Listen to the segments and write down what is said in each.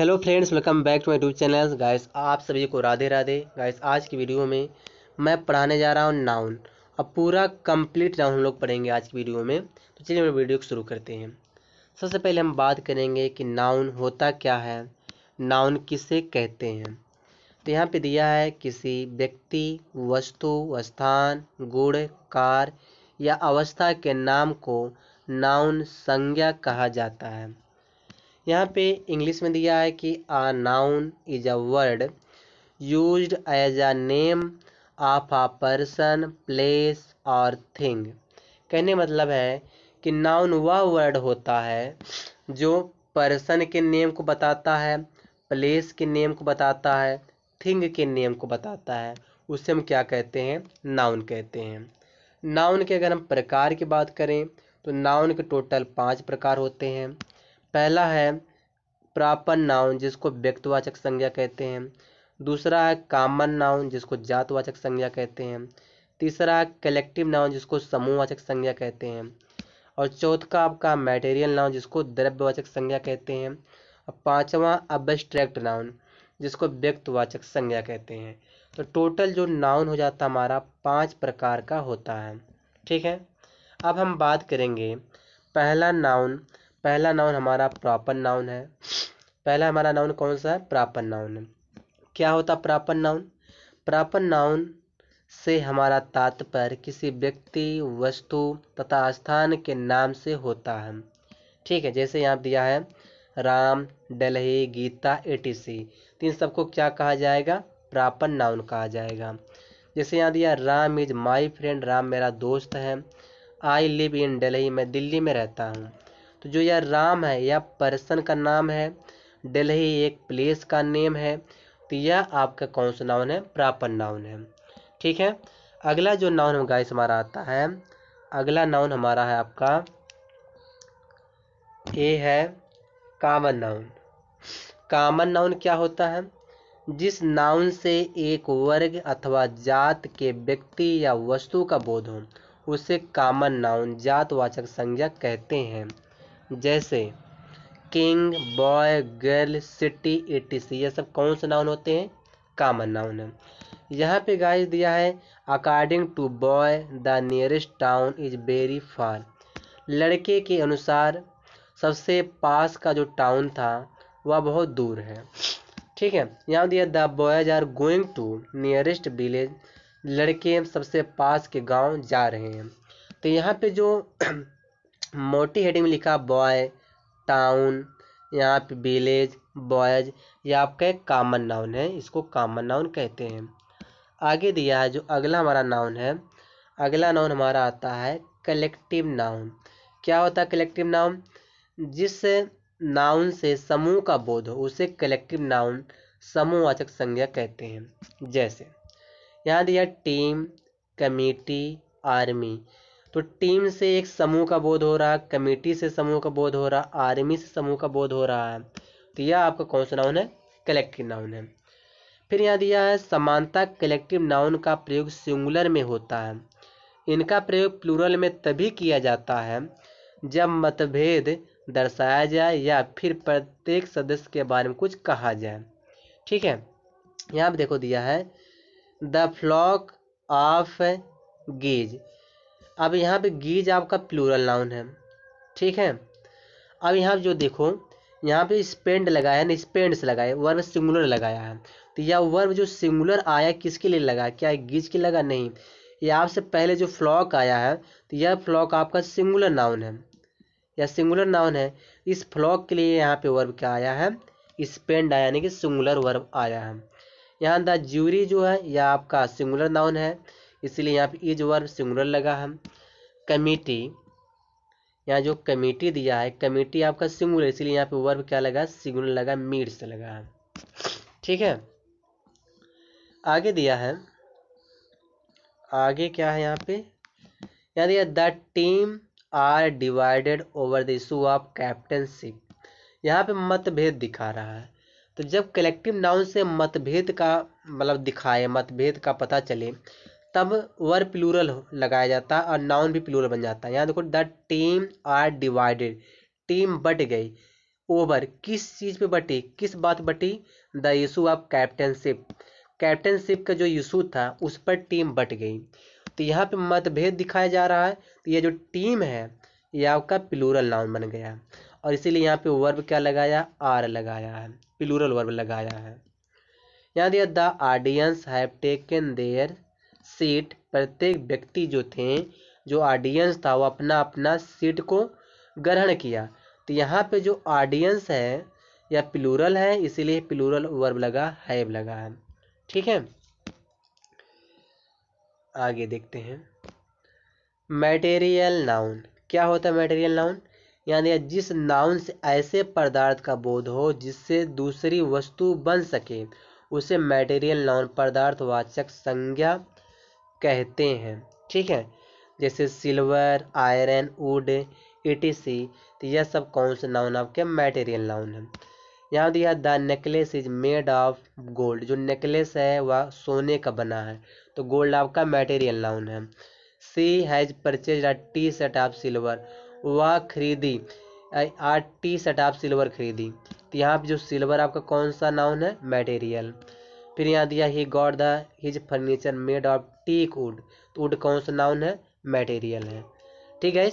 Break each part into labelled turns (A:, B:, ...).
A: Hello friends, welcome back to my YouTube channel. Guys, आप सभी को राधे राधे। गाइस, आज की वीडियो में मैं पढ़ाने जा रहा हूँ नाउन। अब पूरा कंप्लीट नाउन हम लोग पढ़ेंगे आज की वीडियो में। तो चलिए हम वीडियो को शुरू करते हैं। सबसे पहले हम बात करेंगे कि नाउन होता क्या है, नाउन किसे कहते हैं। तो यहाँ पे दिया है किसी व्यक्ति, वस्तु, स्थान, गुण, कार्य या अवस्था के नाम को नाउन संज्ञा कहा जाता है। यहाँ पे इंग्लिश में दिया है कि a noun is a word used as a name of a person, place और थिंग। कहने मतलब है कि नाउन वह वर्ड होता है जो पर्सन के नेम को बताता है, प्लेस के नेम को बताता है, थिंग के नेम को बताता है। उसे हम क्या कहते हैं? नाउन कहते हैं। नाउन के अगर हम प्रकार की बात करें तो नाउन के टोटल 5 प्रकार होते हैं। पहला है प्रॉपर नाउन, जिसको व्यक्तिवाचक संज्ञा कहते हैं। दूसरा है कॉमन नाउन, जिसको जातवाचक संज्ञा कहते हैं। तीसरा है कलेक्टिव नाउन, जिसको समूहवाचक संज्ञा कहते हैं। और चौथा आपका मटेरियल नाउन, जिसको द्रव्यवाचक संज्ञा कहते हैं। और पांचवा अब्स्ट्रैक्ट नाउन, जिसको व्यक्तिवाचक संज्ञा कहते हैं। तो टोटल जो नाउन हो जाता है हमारा 5 प्रकार का होता है। ठीक है, अब हम बात करेंगे पहला नाउन हमारा प्रॉपर नाउन है। पहला हमारा नाउन कौन सा है? प्रॉपर नाउन है। क्या होता है प्रॉपर नाउन? प्रॉपर नाउन से हमारा तात्पर्य किसी व्यक्ति, वस्तु तथा स्थान के नाम से होता है। ठीक है, जैसे यहाँ दिया है राम, दिल्ली, गीता, एटीसी। तो इन सबको क्या कहा जाएगा? प्रॉपर नाउन कहा जाएगा। जैसे यहाँ दिया Ram is my friend, Ram मेरा दोस्त है। आई लिव इन दिल्ली, मैं दिल्ली में रहता हूँ। तो जो यह राम है यह पर्सन का नाम है, दिल्ली एक प्लेस का नेम है। तो यह आपका कौन सा नाउन है? प्रॉपर नाउन है। ठीक है, अगला जो नाउन हम गाइस हमारा आता है, अगला नाउन हमारा है आपका ये है कॉमन नाउन। कॉमन नाउन क्या होता है? जिस नाउन से एक वर्ग अथवा जात के व्यक्ति या वस्तु का बोध हो उसे कॉमन नाउन जातवाचक संज्ञा कहते हैं। जैसे king, boy, girl, city, etc, ये सब कौन से नाउन होते हैं? कॉमन नाउन है। यहाँ पे गाइस दिया है according to boy the nearest town is very far. लड़के के अनुसार सबसे पास का जो टाउन था वह बहुत दूर है। ठीक है, यहाँ दिया the boys are going to nearest village, लड़के सबसे पास के गांव जा रहे हैं। तो यहाँ पे जो मोटी हेडिंग में लिखा बॉय, टाउन, यहाँ पे विलेज, बॉयज, ये आपका एक कॉमन नाउन है, इसको कॉमन नाउन कहते हैं। आगे दिया है जो अगला हमारा नाउन है, अगला नाउन हमारा आता है कलेक्टिव नाउन। क्या होता है कलेक्टिव नाउन? जिस नाउन से समूह का बोध हो उसे कलेक्टिव नाउन समूहवाचक संज्ञा कहते हैं। जैसे यहाँ दिया टीम, कमेटी, आर्मी। तो टीम से एक समूह का बोध हो रहा, कमेटी से समूह का बोध हो रहा, आर्मी से समूह का बोध हो रहा है। तो यह आपका कौन सा नाउन है? कलेक्टिव नाउन है। फिर यहाँ दिया है समानता। कलेक्टिव नाउन का प्रयोग सिंगुलर में होता है। इनका प्रयोग प्लूरल में तभी किया जाता है जब मतभेद दर्शाया जाए या फिर प्रत्येक सदस्य के बारे में कुछ कहा जाए। ठीक है, यहाँ पे देखो दिया है द फ्लॉक ऑफ गीज। अब यहाँ पे गीज आपका प्लूरल नाउन है। ठीक है, अब यहाँ जो देखो यहाँ पे स्पेंड लगाया है ना, स्पेंड से लगाया, वर्ब सिंगुलर लगाया है। तो यह वर्ब जो सिंगुलर आया किसके लिए लगा? क्या गीज के लगा? नहीं, ये आपसे पहले जो फ्लॉक आया है तो यह फ्लॉक आपका सिंगुलर नाउन है, या सिंगुलर नाउन है। इस फ्लॉक के लिए यहाँ पे वर्ब क्या आया है? स्पेंड आया, यानी कि सिंगुलर वर्ब आया है। यहाँ द ज्यूरी जो है यह आपका सिंगुलर नाउन है, इसलिए यहाँ पे इज वर्ब सिंगुलर लगा है। कमिटी, यहाँ जो कमिटी दिया है, कमिटी आपका सिंगुलर, इसलिए यहाँ पे वर्ब क्या लगा? सिंगुलर लगा, मीड से लगा है। ठीक है, आगे दिया है, आगे क्या है यहाँ पे? यहाँ दिया the team are divided over the issue of captainship. यहाँ पे मतभेद दिखा रहा है। तो जब कलेक्टिव नाउन से मतभेद का मतलब दिखाए, मतभेद का पता चले, तब वर्ब प्लूरल लगाया जाता है और नाउन भी प्लूरल बन जाता है। यहाँ देखो the team are divided, team बट गई, ओवर किस चीज़ पे बटी, किस बात बटी, the issue of captainship, captainship का जो इशू था उस पर टीम बट गई। तो यहाँ पे मतभेद दिखाया जा रहा है। तो ये जो टीम है ये आपका प्लूरल नाउन बन गया और इसीलिए यहाँ पे वर्ब क्या लगाया, आर लगाया है, प्लूरल वर्ब लगाया है। यहाँ दिया the audience have taken there seat, प्रत्येक व्यक्ति जो थे, जो ऑडियंस था वो अपना अपना सीट को ग्रहण किया। तो यहाँ पे जो ऑडियंस है या प्लूरल है इसीलिए प्लूरल वर्ब लगा, हैव लगा है। ठीक है, आगे देखते हैं। मटेरियल नाउन क्या होता है? मटेरियल नाउन यानी जिस नाउन से ऐसे पदार्थ का बोध हो जिससे दूसरी वस्तु बन सके उसे मटेरियल नाउन पदार्थवाचक संज्ञा कहते हैं। ठीक है, जैसे सिल्वर, आयरन, वुड, etc। तो यह सब कौन से नाउन आपके मटेरियल नाउन है। यहाँ दिया the necklace is made of gold, जो नेकलेस है वह सोने का बना है, तो गोल्ड आपका मटेरियल नाउन है। She has purchase a T shirt of silver, वह खरीदी टी शर्ट ऑफ सिल्वर खरीदी। तो यहाँ पे जो सिल्वर आपका कौन सा नाउन है? मटेरियल। फिर यहाँ दिया he got the his furniture made of teak wood, तो वुड कौन सा नाउन है? मटेरियल है। ठीक है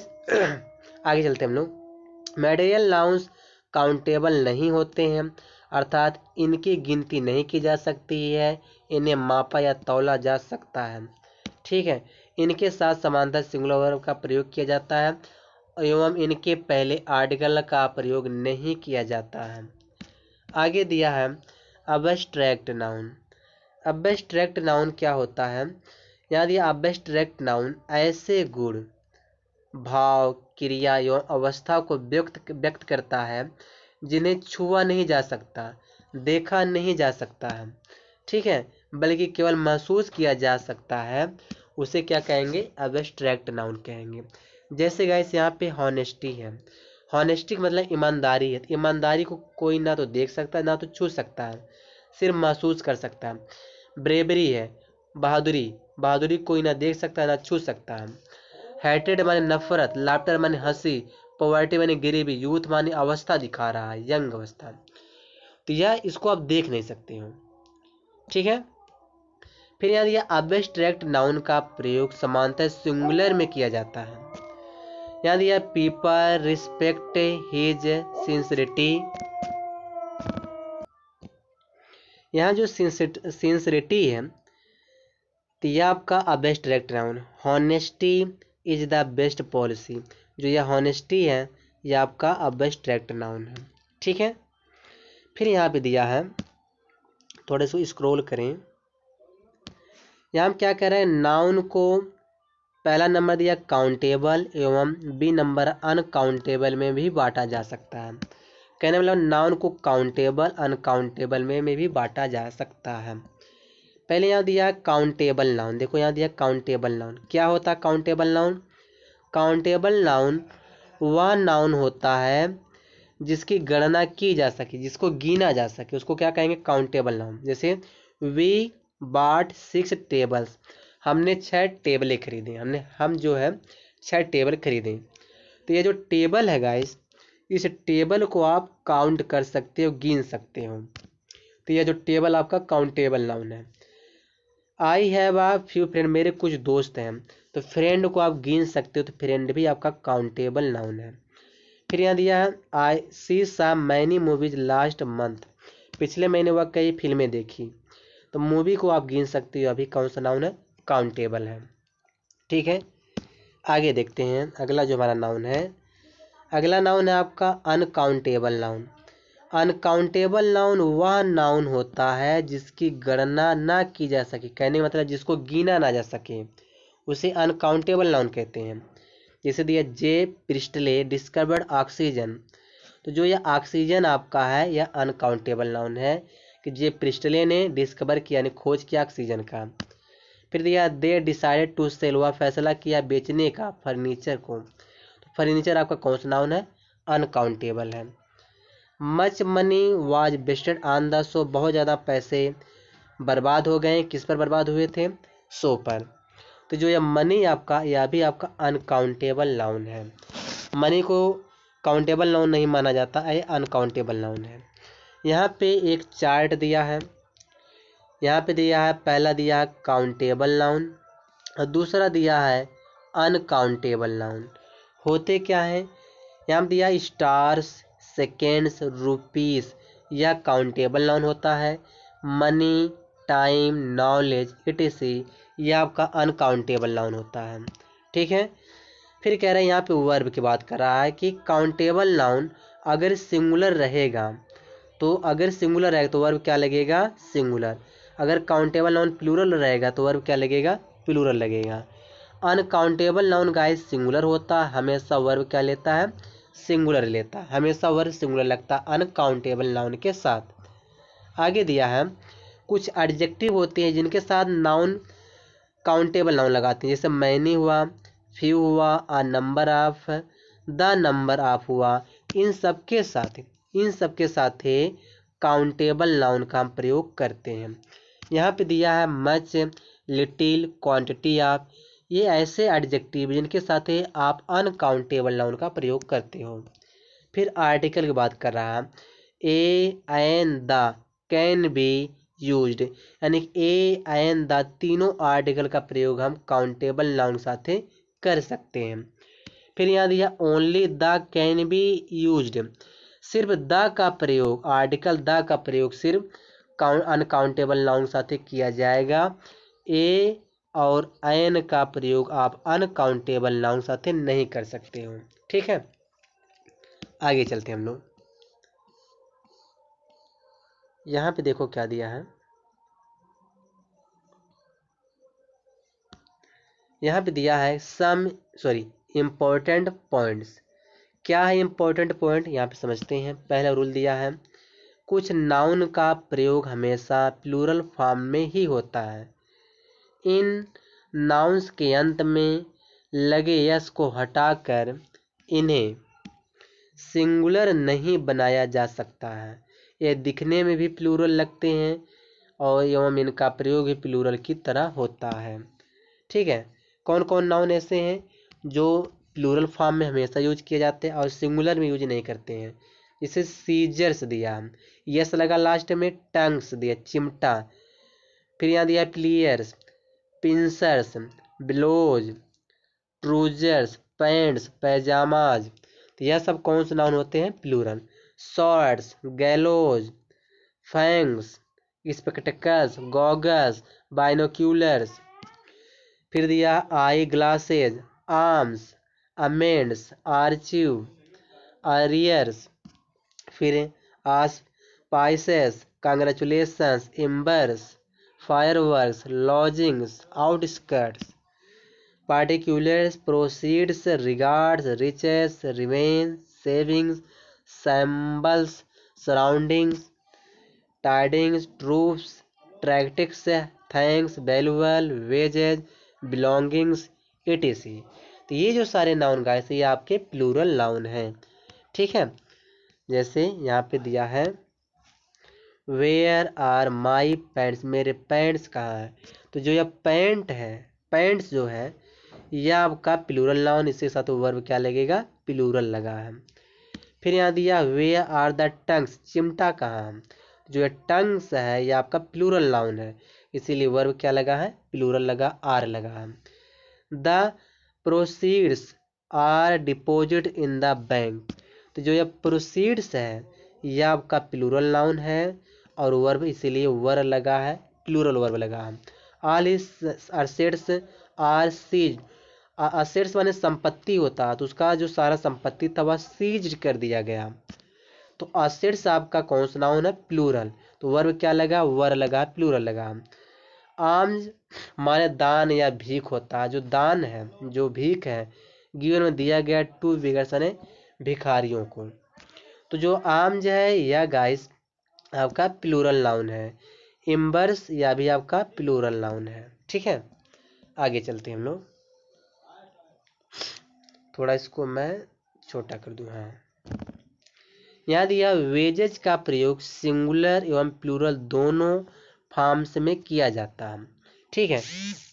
A: आगे चलते हम लोग। मटेरियल नाउन्स काउंटेबल नहीं होते हैं, अर्थात इनकी गिनती नहीं की जा सकती है, इन्हें मापा या तौला जा सकता है। ठीक है, इनके साथ समानांतर सिंगुलर वर्ब का प्रयोग किया जाता है एवं इनके पहले आर्टिकल का प्रयोग नहीं किया जाता है। आगे दिया है अब्स्ट्रैक्ट नाउन। अब्स्ट्रैक्ट नाउन क्या होता है? यहाँ दिया अब्स्ट्रैक्ट नाउन ऐसे गुण, भाव, क्रिया एवं अवस्था को व्यक्त करता है जिन्हें छुआ नहीं जा सकता, देखा नहीं जा सकता है। ठीक है, बल्कि केवल महसूस किया जा सकता है, उसे क्या कहेंगे? अब्स्ट्रैक्ट नाउन कहेंगे। जैसे गाइस यहाँ पे हॉनेस्टी है, हॉनेस्टी का मतलब ईमानदारी है। ईमानदारी को कोई ना तो देख सकता है ना तो छू सकता है, सिर्फ महसूस कर सकता है। ब्रेवरी है, बहादुरी, बहादुरी कोई ना देख सकता है ना छू सकता है। हैटेड माने नफरत, लाफ्टर माने हंसी, पॉवर्टी माने गरीबी, यूथ माने अवस्था दिखा रहा है, यंग अवस्था। तो यह इसको आप देख नहीं सकते हो। ठीक है, फिर यहाँ दिया अब्स्ट्रैक्ट नाउन का प्रयोग समानतः सिंगुलर में किया जाता है। यहाँ दिया पीपल रिस्पेक्ट हिज सिंसिरिटी, यहाँ जो सिंसिरिटी है तो यह आपका abstract noun. Honesty is the best policy, जो यह हॉनेस्टी है यह आपका अब्स्ट्रैक्ट नाउन है। ठीक है, फिर यहाँ पे दिया है, थोड़े से स्क्रॉल करें, यहाँ हम क्या कह रहे हैं? नाउन को पहला नंबर दिया काउंटेबल एवं बी नंबर अनकाउंटेबल में भी बांटा जा सकता है। कहने मतलब नाउन को काउंटेबल अनकाउंटेबल में भी बांटा जा सकता है। पहले यहाँ दिया काउंटेबल नाउन, देखो यहाँ दिया काउंटेबल नाउन। क्या होता है काउंटेबल नाउन? काउंटेबल नाउन वह नाउन होता है जिसकी गणना की जा सके, जिसको गिना जा सके, उसको क्या कहेंगे? Countable noun. जैसे वी बॉट 6 टेबल्स, हमने 6 टेबलें खरीदी, हम जो है 6 टेबल खरीदे। तो ये जो टेबल है गाइस, इस टेबल को आप काउंट कर सकते हो, गिन सकते हो। तो यह जो टेबल आपका काउंटेबल नाउन है। I have a few friend, मेरे कुछ दोस्त हैं, तो फ्रेंड को आप गिन सकते हो, तो फ्रेंड भी आपका काउंटेबल नाउन है। फिर यहाँ दिया है आई सी सा मैनी मूवीज लास्ट मंथ, पिछले महीने वह कई फिल्में देखी, तो मूवी को आप गिन सकते हो, अभी कौन सा नाउन है? काउंटेबल है। ठीक है, आगे देखते हैं अगला जो हमारा नाउन है। अगला नाउन है आपका अनकाउंटेबल नाउन। अनकाउंटेबल नाउन वह नाउन होता है जिसकी गणना ना की जा सके, कहने का मतलब जिसको गिना ना जा सके, उसे अनकाउंटेबल नाउन कहते हैं। जैसे दिया जे प्रिस्टले डिस्कवर्ड ऑक्सीजन, तो जो यह ऑक्सीजन आपका है यह अनकाउंटेबल नाउन है कि जे प्रिस्टले ने डिस्कवर किया, यानी खोज किया ऑक्सीजन का। फिर दिया दे डिसाइडेड टू सेल, वह फैसला किया बेचने का फर्नीचर को, तो फर्नीचर आपका कौन सा नाउन है? अनकाउंटेबल है। Much money was wasted on the show, बहुत ज़्यादा पैसे बर्बाद हो गए, किस पर बर्बाद हुए थे? शो पर। तो जो यह मनी आपका, यह भी आपका अनकाउंटेबल नाउन है। मनी को काउंटेबल नाउन नहीं माना जाता है, अनकाउंटेबल नाउन है। यहाँ पे एक चार्ट दिया है, यहाँ पे दिया है, पहला दिया है काउंटेबल नाउन और दूसरा दिया है अनकाउंटेबल नाउन। होते क्या है, यहाँ पे दिया स्टार्स, सेकेंड्स, रुपीस, यह काउंटेबल नाउन होता है। मनी, टाइम, नॉलेज, इटीसी यह आपका अनकाउंटेबल नाउन होता है। ठीक है, फिर कह रहे हैं यहाँ पे वर्ब की बात कर रहा है कि काउंटेबल नाउन अगर सिंगुलर रहेगा तो वर्ब क्या लगेगा, सिंगुलर। अगर काउंटेबल नाउन प्लूरल रहेगा तो वर्ब क्या लगेगा, प्लूरल लगेगा। अनकाउंटेबल नाउन गाइस सिंगुलर होता है, हमेशा वर्ब क्या लेता है, सिंगुलर लेता है, हमेशा वर्ब सिंगुलर लगता है अनकाउंटेबल नाउन के साथ। आगे दिया है कुछ एडजेक्टिव होते हैं जिनके साथ नाउन काउंटेबल नाउन लगाते हैं, जैसे मैनी हुआ, फ्यू हुआ, a number of, the number of हुआ, इन सब के साथ काउंटेबल नाउन का हम प्रयोग करते हैं। यहाँ पे दिया है मच, लिटिल, क्वांटिटी ऑफ, ये ऐसे एडजेक्टिव जिनके साथ आप अनकाउंटेबल नाउन का प्रयोग करते हो। फिर आर्टिकल की बात कर रहा है, a an the can be used, यानी ए एन द तीनों आर्टिकल का प्रयोग हम काउंटेबल नाउन साथ कर सकते हैं। फिर यहाँ दिया only the can be used, सिर्फ द का प्रयोग, आर्टिकल द का प्रयोग सिर्फ अनकाउंटेबल नाउन साथ किया जाएगा। ए और एन का प्रयोग आप अनकाउंटेबल नाउन साथ नहीं कर सकते हो। ठीक है, आगे चलते हैं हम लोग। यहाँ पे देखो क्या दिया है, यहाँ पे दिया है इम्पोर्टेंट पॉइंट्स। क्या है इम्पोर्टेंट पॉइंट, यहाँ पे समझते हैं। पहला रूल दिया है, कुछ नाउन का प्रयोग हमेशा प्लूरल फॉर्म में ही होता है। इन नाउन्स के अंत में लगे यस को हटाकर इन्हें सिंगुलर नहीं बनाया जा सकता है। ये दिखने में भी प्लूरल लगते हैं और एवं इनका प्रयोग भी प्लूरल की तरह होता है। ठीक है, कौन कौन नाउन ऐसे हैं जो प्लूरल फॉर्म में हमेशा यूज किए जाते हैं और सिंगुलर में यूज नहीं करते हैं। जैसे सीजर्स दिया, यस लगा लास्ट में, टंग्स दिया, चिमटा, फिर यहाँ दिया pliers, pincers, bellows, trousers, pants, pyjamas, तो यह सब कौन से नाउन होते हैं, plural. Shorts, gallows, fangs, spectacles, goggles, binoculars, फिर दिया eye glasses, arms, amends, archives, arrears, फिर auspices, congratulations, embers, fireworks, lodgings, outskirts, particulars, proceeds, regards, riches, remains, savings, shambles, surroundings, tidings, troops, tactics, thanks, वैल्यूअल, wages, belongings, etc। तो ये जो सारे noun guys ये आपके प्लूरल नाउन हैं। ठीक है, जैसे यहाँ पे दिया है वेयर आर माई पैंट्स, मेरे पैंट्स कहाँ है, तो जो यह पैंट है, पैंट्स जो है यह आपका प्लूरल नाउन, इसके साथ वर्ब क्या लगेगा, प्लूरल लगा है। फिर यहाँ दिया वेयर आर द टंग्स, चिमटा कहाँ है, जो ये टंग्स है यह आपका प्लूरल नाउन है, इसीलिए वर्ब क्या लगा है, प्लूरल लगा, आर लगा है। The proceeds are deposit in the bank, तो जो यह प्रोसीड्स है यह आपका प्लूरल नाउन है और वर्ब इसीलिए वर्ब लगा है, प्लूरल वर्ब लगा है। All his assets are seized, assets माने संपत्ति होता है, तो उसका जो सारा संपत्ति था वह सीज्ड कर दिया गया, तो असेट्स आपका कौन सा नाउन है, प्लूरल, तो वर्ब क्या लगा, वर लगा, प्लूरल लगा। आर्म्स माने दान या भीख होता है, जो दान है, जो भीख है, गिवन में दिया गया टू बिगर्स यानी भिखारियों को, तो जो आर्म्स है यह गाइस आपका प्लूरल नाउन है। इम्बर्स या भी आपका प्लूरल नाउन है। ठीक है, आगे चलते हैं हम लोग, थोड़ा इसको मैं छोटा कर दूं। हाँ, यहाँ दिया वेजेज का प्रयोग सिंगुलर एवं प्लूरल दोनों फॉर्म्स में किया जाता है। ठीक है,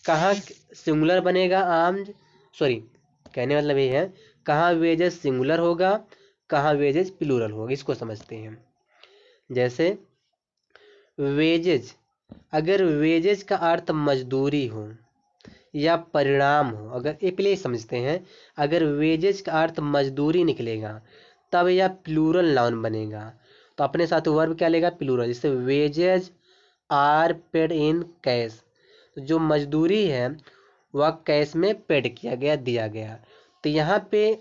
A: कहाँ सिंगुलर बनेगा आर्म्स, कहने मतलब ये है कहाँ वेजेस सिंगुलर होगा, कहाँ वेजेज प्लूरल होगा, इसको समझते हैं। जैसे वेजेज, अगर वेजेज का अर्थ मजदूरी हो या परिणाम हो, अगर ये पहले समझते हैं, अगर वेजेज का अर्थ मजदूरी निकलेगा तब यह प्लूरल नाउन बनेगा। तो अपने साथ वर्ब क्या लेगा, प्लूरल। जैसे wages are paid in cash, तो जो मजदूरी है वह कैश में पेड किया गया, दिया गया। तो यहाँ पे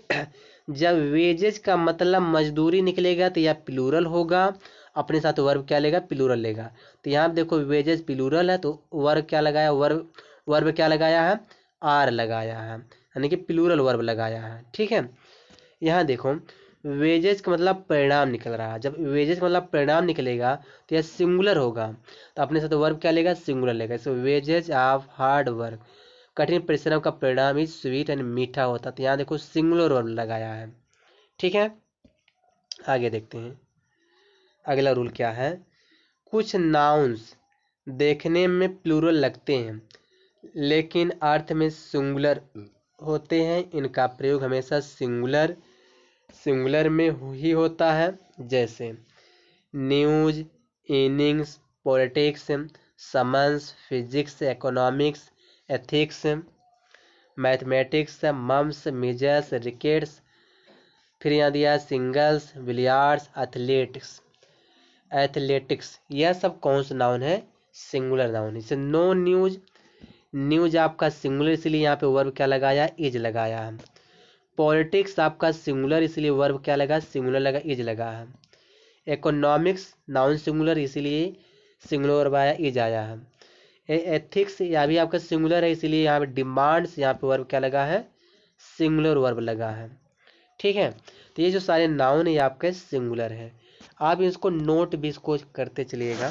A: जब वेजेज का मतलब मजदूरी निकलेगा तो यह प्लूरल होगा, अपने साथ वर्ब क्या लेगा, प्लूरल लेगा। तो यहाँ देखो वेजेज प्लूरल है तो वर्ब क्या लगाया, वर्ब क्या लगाया है, आर लगाया है, यानी कि प्लूरल वर्ब लगाया है। ठीक है, यहाँ देखो वेजेज का मतलब परिणाम निकल रहा है, जब वेजेज का मतलब परिणाम निकलेगा तो यह सिंगुलर होगा, तो अपने साथ वर्ब क्या लेगा, सिंगुलर लेगा। सो वेजेज ऑफ हार्ड वर्क, कठिन परिश्रम का परिणाम ही स्वीट एंड मीठा होता। तो यहाँ देखो सिंगुलर वर्ब लगाया है। ठीक है, आगे देखते हैं अगला रूल क्या है। कुछ नाउन्स देखने में प्लूरल लगते हैं लेकिन अर्थ में सिंगुलर होते हैं, इनका प्रयोग हमेशा सिंगुलर में ही होता है। जैसे news, innings, politics, summons, physics, economics, ethics, mathematics, mumps, measles, rickets, फिर यहाँ दिया सिंगल्स, बिलियर्ड्स, एथलेटिक्स, यह सब कौन सा नाउन है, सिंगुलर नाउन। जैसे नो न्यूज, न्यूज आपका सिंगुलर इसलिए यहाँ पे वर्ब क्या लगाया, इज लगाया है। पॉलिटिक्स आपका सिंगुलर इसलिए वर्ब क्या लगा, सिंगुलर लगा, इज लगा है। इकोनॉमिक्स नाउन सिंगुलर इसलिए सिंगुलर वर्ब आया, इज आया है। एथिक्स यह भी आपका सिंगुलर है इसलिए यहाँ पे डिमांड्स, यहाँ पे वर्ब क्या लगा है, सिंगुलर वर्ब लगा है। ठीक है, तो ये जो सारे नाउन है ये आपके सिंगुलर है। आप इसको नोट भी इसको करते चलिएगा।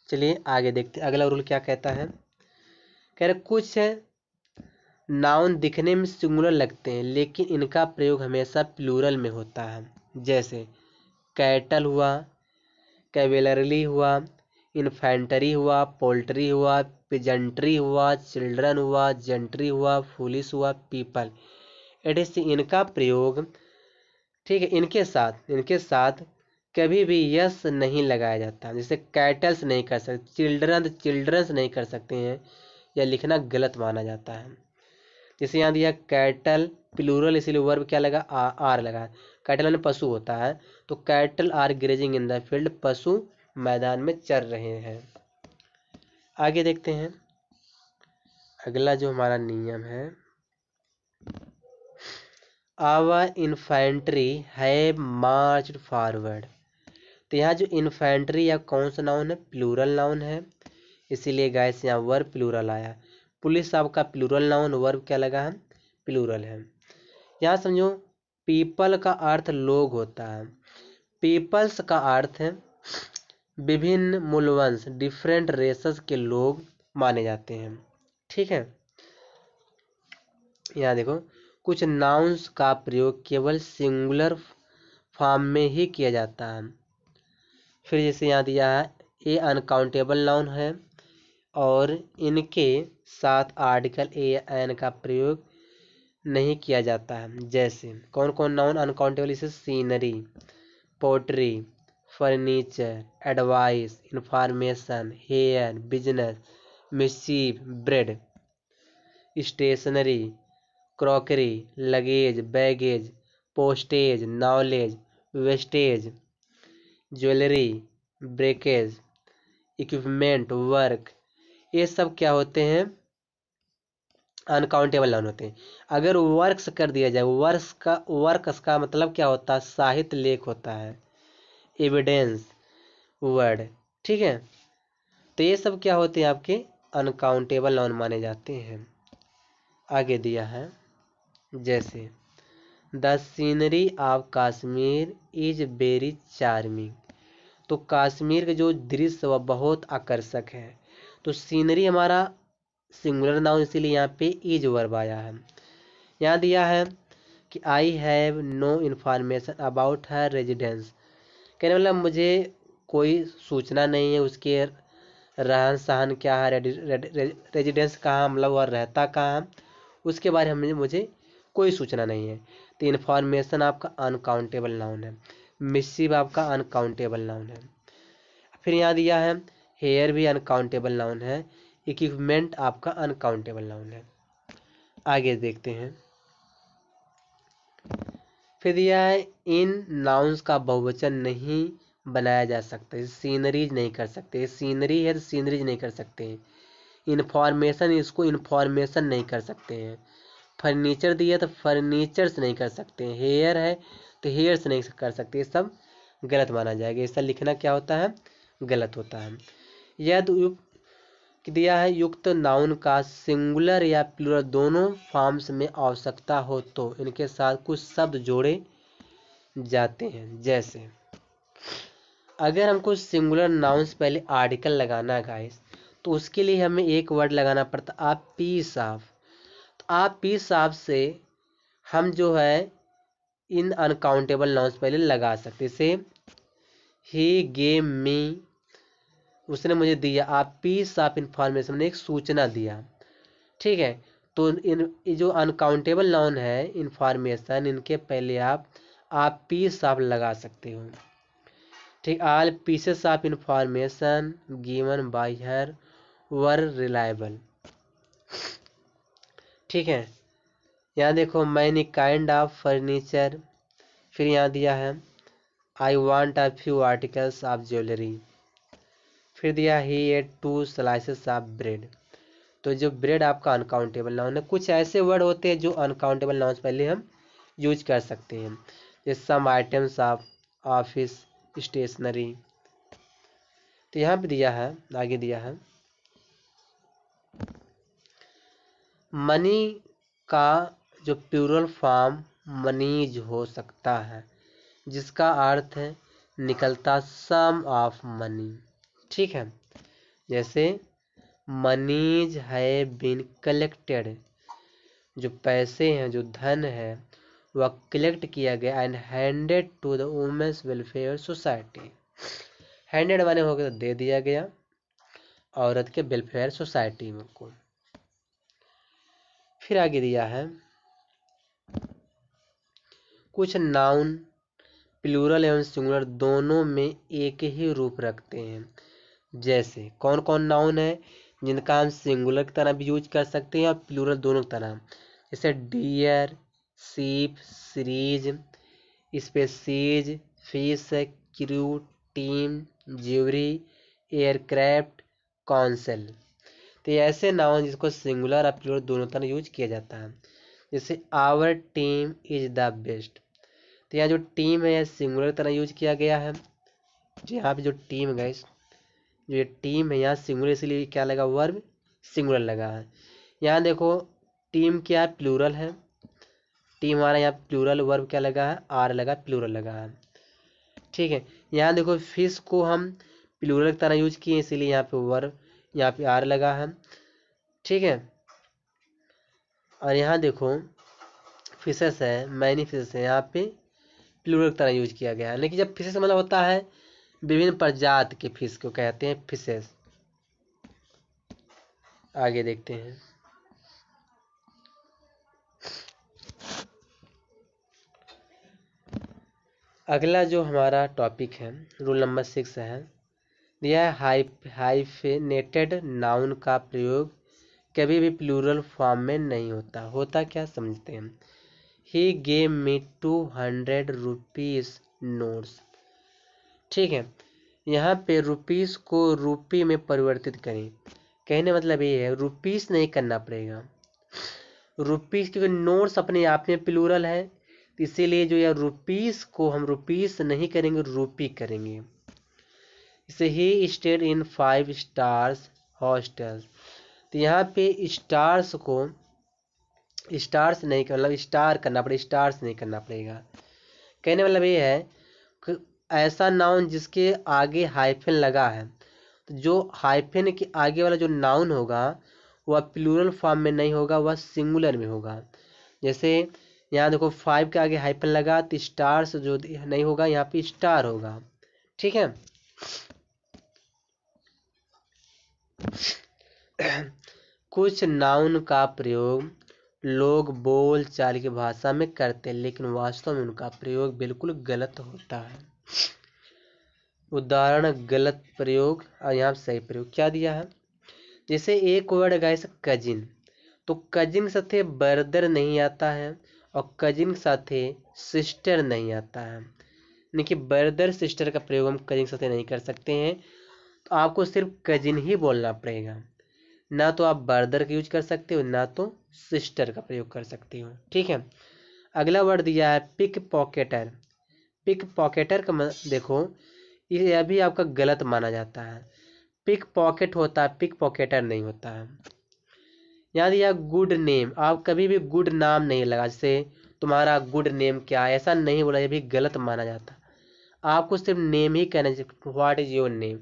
A: चलिए आगे देखते, अगला रूल क्या कहता है। कह रहे कुछ नाउन दिखने में सिंगुलर लगते हैं लेकिन इनका प्रयोग हमेशा प्लूरल में होता है। जैसे कैटल हुआ, कैवेलरली हुआ, इन्फेंट्री हुआ, पोल्ट्री हुआ, पिजेंट्री हुआ, चिल्ड्रन हुआ, जेंट्री हुआ, फुलिस हुआ, पीपल। एट इनका प्रयोग, ठीक है, इनके साथ कभी भी यस नहीं लगाया जाता। जैसे कैटल्स नहीं कर सकते, चिल्ड्रंस नहीं कर सकते हैं, यह लिखना गलत माना जाता है। जैसे यहाँ दिया कैटल प्लूरल इसलिए वर्ब क्या लगा, आर लगा। कैटल में पशु होता है, तो cattle are grazing in the field, पशु मैदान में चर रहे हैं। आगे देखते हैं अगला जो हमारा नियम है, our infantry have marched forward. तो यहाँ जो इन्फेंट्री या कौन सा नाउन है, प्लूरल नाउन है, इसीलिए गाइस यहाँ वर्ब प्लूरल आया। पुलिस आपका प्लूरल नाउन, वर्ब क्या लगा है, प्लूरल है। यहाँ समझो पीपल का अर्थ लोग होता है, पीपल्स का अर्थ है विभिन्न मूलवंश, डिफरेंट रेसेस के लोग माने जाते हैं। ठीक है, यहाँ देखो कुछ नाउन्स का प्रयोग केवल सिंगुलर फॉर्म में ही किया जाता है। फिर जैसे यहाँ दिया है ए अनकाउंटेबल नाउन है और इनके साथ आर्टिकल ए या एन का प्रयोग नहीं किया जाता है। जैसे कौन कौन नाउन अनकाउंटेबल, जैसे scenery, poetry, furniture, advice, information, hair, business, mischief, bread, stationery, crockery, luggage, baggage, postage, knowledge, wastage, jewellery, breakage, equipment, work, ये सब क्या होते हैं, अनकाउंटेबल नाउन होते हैं। अगर वर्क्स कर दिया जाए, वर्क्स का मतलब क्या होता है, साहित्य लेख होता है, एविडेंस वर्ड। ठीक है, तो ये सब क्या होते हैं, आपके अनकाउंटेबल नाउन माने जाते हैं। आगे दिया है जैसे the scenery of Kashmir is very charming. तो कश्मीर का जो दृश्य वह बहुत आकर्षक है। तो सीनरी हमारा सिंगुलर नाउन इसीलिए यहाँ पे इज वर्ब आया है। यहाँ दिया है कि I have no information about her residence, कहने मतलब मुझे कोई सूचना नहीं है उसके रहन सहन क्या है, रेजिडेंस कहाँ, मतलब वह रहता कहाँ, उसके बारे में मुझे कोई सूचना नहीं है। तो इन्फॉर्मेशन आपका अनकाउंटेबल नाउन है, मिसिव आपका अनकाउंटेबल नाउन है। फिर यहाँ दिया है हेयर भी अनकाउंटेबल नाउन है, इक्विपमेंट आपका अनकाउंटेबल नाउन है। आगे देखते हैं। फिर दिया है इन नाउन्स का बहुवचन नहीं बनाया जा सकता, सीनरीज नहीं कर सकते, सीनरी है तो सीनरीज नहीं कर सकते हैं। इन्फॉर्मेशन, इसको इन्फॉर्मेशन नहीं कर सकते हैं। फर्नीचर दिया तो फर्नीचर्स नहीं कर सकते हैं। हेयर है तो हेयर्स नहीं कर सकते, ये सब गलत माना जाएगा। ऐसा लिखना क्या होता है, गलत होता है। यदि युक्त दिया है युक्त नाउन का सिंगुलर या प्लूरल दोनों फॉर्म्स में आवश्यकता हो तो इनके साथ कुछ शब्द जोड़े जाते हैं। जैसे अगर हमको सिंगुलर नाउन से पहले आर्टिकल लगाना है गाइस, तो उसके लिए हमें एक वर्ड लगाना पड़ता है, आप पीस ऑफ। तो आप पीस ऑफ से हम जो है इन अनकाउंटेबल नाउन्स पहले लगा सकते। जैसे ही गेव मी, उसने मुझे दिया। आप पीस ऑफ इंफॉर्मेशन ने एक सूचना दिया, ठीक है। तो इन जो अनकाउंटेबल नाउन है इंफॉर्मेशन, इनके पहले आप पीस ऑफ लगा सकते हो, ठीक। All pieces of information given by her were reliable, ठीक है। यहाँ देखो मैनी काइंड ऑफ फर्नीचर। फिर यहाँ दिया है I want a few articles of jewellery. फिर दिया ही एट 2 स्लाइसेस ऑफ ब्रेड। तो जो ब्रेड आपका अनकाउंटेबल नाउन है। कुछ ऐसे वर्ड होते हैं जो अनकाउंटेबल नाउन पहले हम यूज कर सकते हैं, जैसे some items of office stationery. तो यहाँ पे दिया है, आगे दिया है मनी का जो प्लूरल फॉर्म मनीज हो सकता है, जिसका अर्थ है निकलता सम ऑफ मनी, ठीक है। जैसे मनीज है बीन कलेक्टेड, जो पैसे हैं, जो धन है, वह कलेक्ट किया गया and handed to the women's welfare society. Handed माने हो गया तो दे दिया गया औरत के वेलफेयर सोसाइटी में को। फिर आगे दिया है कुछ नाउन प्लूरल एवं सिंगुलर दोनों में एक ही रूप रखते हैं। जैसे कौन कौन नाउन है जिनका हम सिंगुलर की तरह भी यूज कर सकते हैं और प्लूरल दोनों तरह। जैसे डियर, सीप, series, species, fish, crew, team, jury, aircraft, council. तो ये ऐसे नाउन जिसको सिंगुलर और प्लूरल दोनों तरह यूज किया जाता है। जैसे our team is the best. तो यहाँ जो टीम है सिंगुलर तरह यूज किया गया है। जो यहाँ पे जो टीम है गाइस, जो ये टीम है यहाँ सिंगुलर, इसलिए क्या लगा, वर्ब सिंगुलर लगा है। यहाँ देखो टीम क्या है, प्लूरल है। टीम हमारा यहाँ प्लूरल, वर्ब क्या लगा है, आर लगा, प्लूरल लगा है, ठीक है। यहाँ देखो फिश को हम प्लूरल की तरह यूज किए, इसीलिए यहाँ पे वर्ब, यहाँ पे आर लगा है, ठीक है। और यहाँ देखो फिशेस है, मैनी फिशेस है, यहाँ पे प्लूरल की तरह यूज किया गया है। लेकिन जब फिशेस मतलब होता है विभिन्न प्रजाति के फिश को कहते हैं फिशेस। आगे देखते हैं। अगला जो हमारा टॉपिक है रूल नंबर 6 है, यह हाइफेनेटेड नाउन का प्रयोग कभी भी प्लूरल फॉर्म में नहीं होता। होता क्या समझते हैं। He gave me 200 rupees notes, ठीक है। यहाँ पे रुपीस को रूपी में परिवर्तित करें। कहने मतलब ये है रुपीस नहीं करना पड़ेगा, रुपीस, क्योंकि नोट्स अपने आप में प्लूरल है, इसीलिए जो यह रुपीस को हम रुपीस नहीं करेंगे, रूपी करेंगे। इसे he stayed in 5 stars hostel. तो यहाँ पे स्टार्स को स्टार्स नहीं कर, मतलब स्टार करना पड़ेगा, स्टार्स नहीं करना पड़ेगा। कहने मतलब ये है कि ऐसा नाउन जिसके आगे हाइफन लगा है, तो जो हाइफन के आगे वाला जो नाउन होगा वह प्लूरल फॉर्म में नहीं होगा, वह सिंगुलर में होगा। जैसे यहाँ देखो 5 के आगे हाइफन लगा तो स्टार्स जो नहीं होगा, यहाँ पे स्टार होगा, ठीक है। कुछ नाउन का प्रयोग लोग बोल चाल की भाषा में करते हैं, लेकिन वास्तव में उनका प्रयोग बिल्कुल गलत होता है। उदाहरण गलत प्रयोग और यहाँ सही प्रयोग क्या दिया है। जैसे एक वर्ड गाइस कजिन, तो कजिन साथे ब्रदर नहीं आता है और कजिन साथे सिस्टर नहीं आता है। यानी कि ब्रदर सिस्टर का प्रयोग हम कजिन साथे नहीं कर सकते हैं, तो आपको सिर्फ कजिन ही बोलना पड़ेगा। ना तो आप ब्रदर का यूज कर सकते हो, ना तो सिस्टर का प्रयोग कर सकते हो। ठीक है, अगला वर्ड दिया है पिक पॉकेटर। पिक पॉकेटर का देखो, यह भी आपका गलत माना जाता है। पिक पॉकेट होता है, पिक पॉकेटर नहीं होता है। यहाँ दिया गुड नेम, आप कभी भी गुड नाम नहीं लगा, जैसे तुम्हारा गुड नेम क्या है, ऐसा नहीं बोला, ये भी गलत माना जाता है। आपको सिर्फ नेम ही कहना चाहिए, व्हाट इज योर नेम।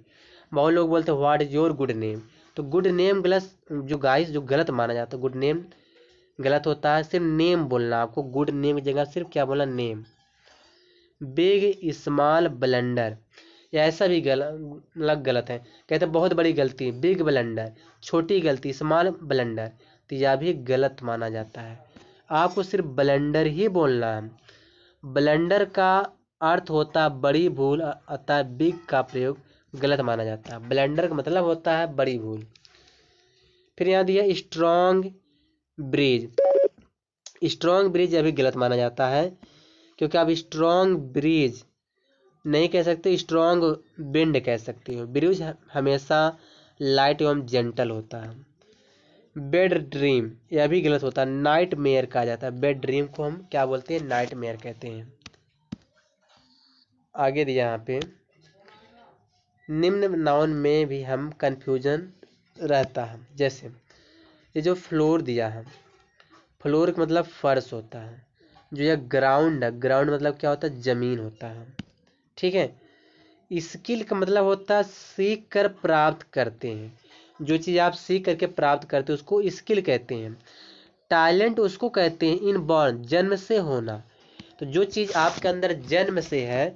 A: बहुत लोग बोलते हैं what is your good name, तो गुड नेम गलत, जो गाइस जो गलत माना जाता है, गुड नेम गलत होता है। सिर्फ नेम बोलना, आपको गुड नेम की जगह सिर्फ क्या बोलना, नेम। बिग स्मॉल ब्लंडर, या ऐसा भी गलत है, कहते हैं बहुत बड़ी गलती, बिग ब्लंडर, छोटी गलती स्मॉल ब्लंडर, तो यह भी गलत माना जाता है। आपको सिर्फ ब्लंडर ही बोलना है। ब्लंडर का अर्थ होता है बड़ी भूल, अतः बिग का प्रयोग गलत माना जाता है। ब्लंडर का मतलब होता है बड़ी भूल। फिर यहाँ दिया स्ट्रॉन्ग ब्रिज। स्ट्रॉन्ग ब्रिज अभी गलत माना जाता है, क्योंकि आप स्ट्रॉन्ग ब्रिज नहीं कह सकते, स्ट्रॉन्ग विंड कह सकते हो। ब्रिज हमेशा लाइट एवं जेंटल होता है। बेड ड्रीम, यह भी गलत होता है, नाइट मेयर कहा जाता है। बेड ड्रीम को हम क्या बोलते हैं, नाइट मेयर कहते हैं। आगे दिया यहाँ पे निम्न नाउन में भी हम कंफ्यूजन रहता है। जैसे ये जो फ्लोर दिया है, फ्लोर का मतलब फर्श होता है। जो यह ग्राउंड है, ग्राउंड मतलब क्या होता है, जमीन होता है। ठीक है, स्किल का मतलब होता है सीख कर प्राप्त करते हैं। जो चीज़ आप सीख करके प्राप्त करते हैं उसको स्किल कहते हैं। टैलेंट उसको कहते हैं इनबॉर्न, जन्म से होना। तो जो चीज़ आपके अंदर जन्म से है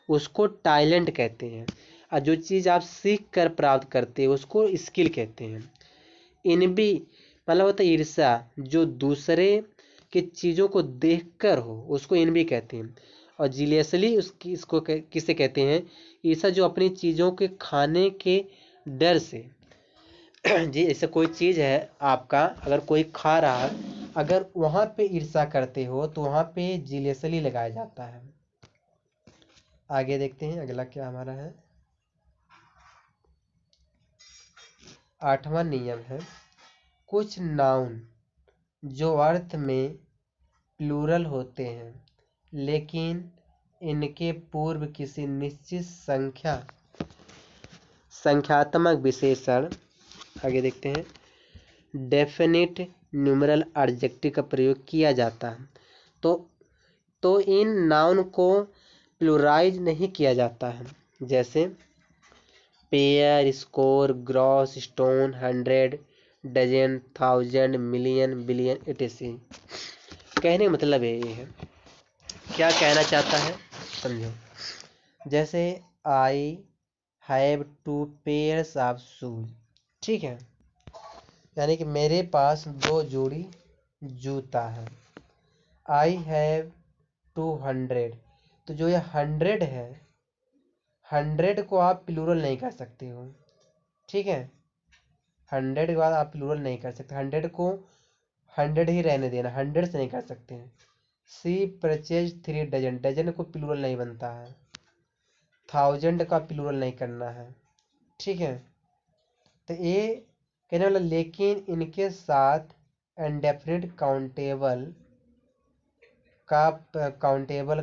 A: उसको टैलेंट कहते हैं, और जो चीज़ आप सीख कर प्राप्त करते हैं उसको स्किल कहते हैं। इनबी मतलब होता है ईर्ष्या, जो दूसरे की चीज़ों को देखकर हो उसको इनबी कहते हैं। और जीलियसली इसको किसे कहते हैं, ईर्ष्या जो अपनी चीज़ों के खाने के डर से जी ऐसे कोई चीज़ है आपका, अगर कोई खा रहा है, अगर वहाँ पे ईर्ष्या करते हो तो वहाँ पे जीलियसली लगाया जाता है। आगे देखते हैं अगला क्या हमारा है। 8वां नियम है, कुछ नाउन जो अर्थ में प्लूरल होते हैं लेकिन इनके पूर्व किसी निश्चित संख्यात्मक विशेषण, आगे देखते हैं, डेफिनिट न्यूमरल एडजेक्टिव का प्रयोग किया जाता है, तो इन नाउन को प्लूराइज नहीं किया जाता है। जैसे pair, score, gross, stone, 100, dozen, 1000, million, billion, etc। कहने का मतलब ये है, क्या कहना चाहता है समझो। जैसे I have 2 pairs of shoes, ठीक है, यानी कि मेरे पास 2 जोड़ी जूता है। आई हैव 200, तो जो ये 100 है, 100 को आप प्लूरल नहीं कर सकते हो। ठीक है, 100 के बाद आप प्लूरल नहीं कर सकते, 100 को 100 ही रहने देना, 100 से नहीं कर सकते हैं। सी परचेज 3 डजन, डजन को प्लूरल नहीं बनता है। 1000 का प्लूरल नहीं करना है। ठीक है, तो ये कहने वाला, लेकिन इनके साथ इंडेफिनिट काउंटेबल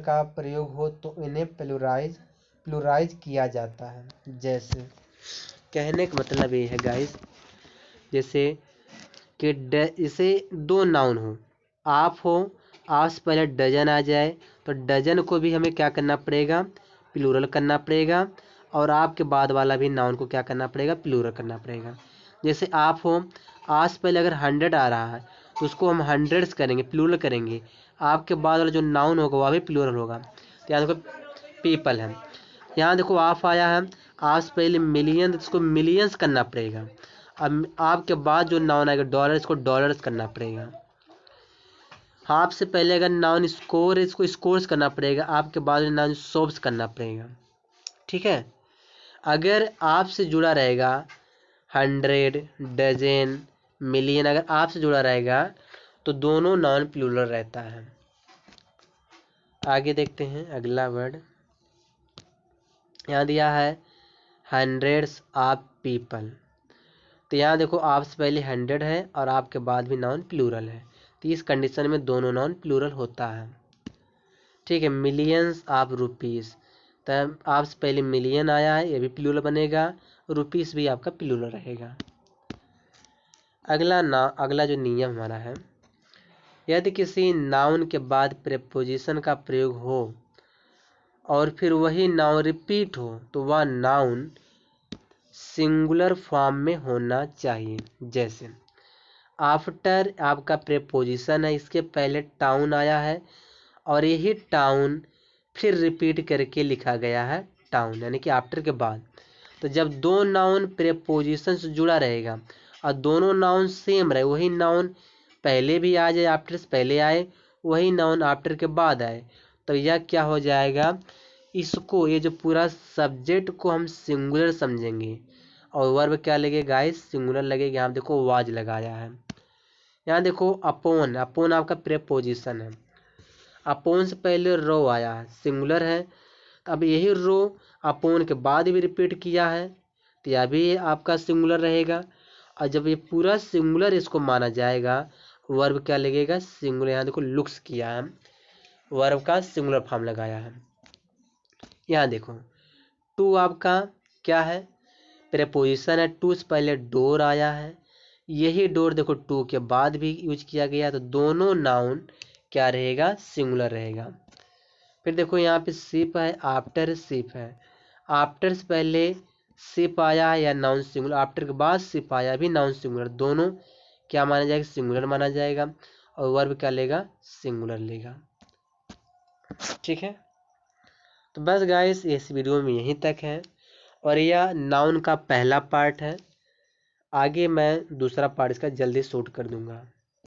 A: का प्रयोग हो तो इन्हें प्लूराइज किया जाता है। जैसे कहने का मतलब ये है गाइस, जैसे कि इसे 2 नाउन हो, आप हो, आप से पहले डजन आ जाए तो डजन को भी हमें क्या करना पड़ेगा, प्लूरल करना पड़ेगा, और आपके बाद वाला भी नाउन को क्या करना पड़ेगा, प्लूरल करना पड़ेगा। जैसे आप हो, आज से पहले अगर 100 आ रहा है तो उसको हम 100 करेंगे, प्लूरल करेंगे, आपके बाद वाला जो नाउन होगा वह भी प्लूरल होगा। तो यहाँ देखो पीपल है, यहाँ देखो आप आया है, आज से पहले मिलियन, इसको मिलियंस करना पड़ेगा। अब आपके बाद जो नाउन आएगा डॉलर, इसको डॉलर्स करना पड़ेगा। हाफ से पहले अगर नाउन स्कोर है, इसको स्कोर्स करना पड़ेगा, आपके बाद में नाउन सोप्स करना पड़ेगा। ठीक है, अगर आप से जुड़ा रहेगा 100, डजन, मिलियन, अगर आप से जुड़ा रहेगा तो दोनों नाउन प्लूरल रहता है। आगे देखते हैं अगला वर्ड। यहाँ दिया है हंड्रेड्स ऑफ पीपल। तो यहाँ देखो आप से पहले 100 है और आपके बाद भी नाउन प्लूरल है, तो इस कंडीशन में दोनों नाउन प्लूरल होता है। ठीक है, मिलियंस ऑफ रुपीज़, तब आप से पहले मिलियन आया है, ये भी प्लूरल बनेगा, रुपीज़ भी आपका प्लूरल रहेगा। अगला जो नियम हमारा है, यदि किसी नाउन के बाद प्रेपोजिशन का प्रयोग हो और फिर वही नाउन रिपीट हो तो वह नाउन सिंगुलर फॉर्म में होना चाहिए। जैसे आफ्टर आपका प्रेपोजिशन है, इसके पहले टाउन आया है और यही टाउन फिर रिपीट करके लिखा गया है टाउन, यानी कि आफ्टर के बाद। तो जब दो नाउन प्रेपोजिशन से जुड़ा रहेगा और दोनों नाउन सेम रहे, वही नाउन पहले भी आ जाए, आफ्टर से पहले आए, वही नाउन आफ्टर के बाद आए, तो यह क्या हो जाएगा, इसको ये जो पूरा सब्जेक्ट को हम सिंगुलर समझेंगे और वर्ब क्या लगेगा गाइस, सिंगुलर लगेगा। यहाँ देखो वाज लगाया है, यहाँ देखो अपॉन, अपॉन आपका प्रेपोजिशन है, अपॉन से पहले रो आया है, सिंगुलर है, अब यही रो अपॉन के बाद भी रिपीट किया है, तो यह भी आपका सिंगुलर रहेगा। और जब ये पूरा सिंगुलर इसको माना जाएगा, वर्ब क्या लगेगा, सिंगुलर। यहाँ देखो लुक्स किया है, वर्ब का सिंगुलर फॉर्म लगाया है। यहाँ देखो टू आपका क्या है, प्रेपोजिशन है, टू से पहले डोर आया है, यही डोर देखो टू के बाद भी यूज किया गया, तो दोनों नाउन क्या रहेगा, सिंगुलर रहेगा। फिर देखो यहाँ पे शिप है, आफ्टर शिप है, आफ्टर से पहले शिप आया है या नाउन सिंगुलर, आफ्टर के बाद शिप आया भी नाउन सिंगुलर, दोनों क्या माना जाएगा, सिंगुलर माना जाएगा, और वर्ब क्या लेगा, सिंगुलर लेगा। ठीक है, तो बस गाइस इस वीडियो में यहीं तक है, और यह नाउन का पहला पार्ट है, आगे मैं दूसरा पार्ट इसका जल्दी शूट कर दूंगा।